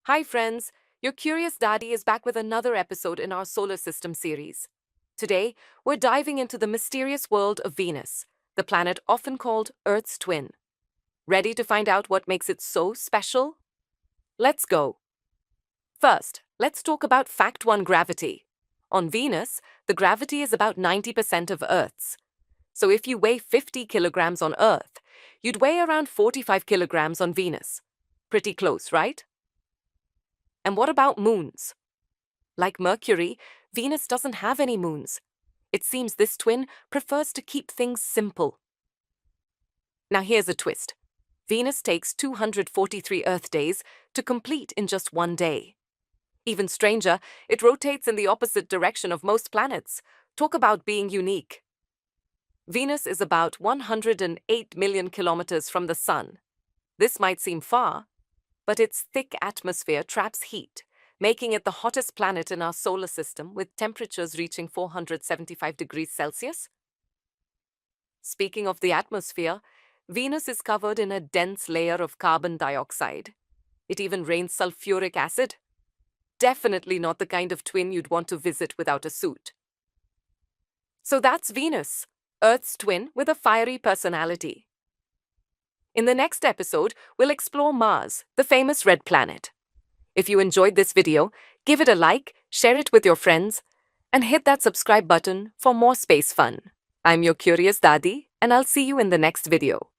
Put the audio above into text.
Hi, friends. Your curious Daddy is back with another episode in our solar system series. Today, we're diving into the mysterious world of Venus, the planet often called Earth's twin. Ready to find out what makes it so special? Let's go. First, let's talk about Fact 1 gravity. On Venus, the gravity is about 90% of Earth's. So if you weigh 50 kilograms on Earth, you'd weigh around 45 kilograms on Venus. Pretty close, right? And what about moons? Like Mercury, Venus doesn't have any moons. It seems this twin prefers to keep things simple. Now here's a twist. Venus takes 243 Earth days to complete in just one day. Even stranger, it rotates in the opposite direction of most planets. Talk about being unique. Venus is about 108 million kilometers from the Sun. This might seem far, but its thick atmosphere traps heat, making it the hottest planet in our solar system with temperatures reaching 475 degrees Celsius. Speaking of the atmosphere, Venus is covered in a dense layer of carbon dioxide. It even rains sulfuric acid. Definitely not the kind of twin you'd want to visit without a suit. So that's Venus, Earth's twin with a fiery personality. In the next episode, we'll explore Mars, the famous red planet. If you enjoyed this video, give it a like, share it with your friends, and hit that subscribe button for more space fun. I'm your curious Daddi, and I'll see you in the next video.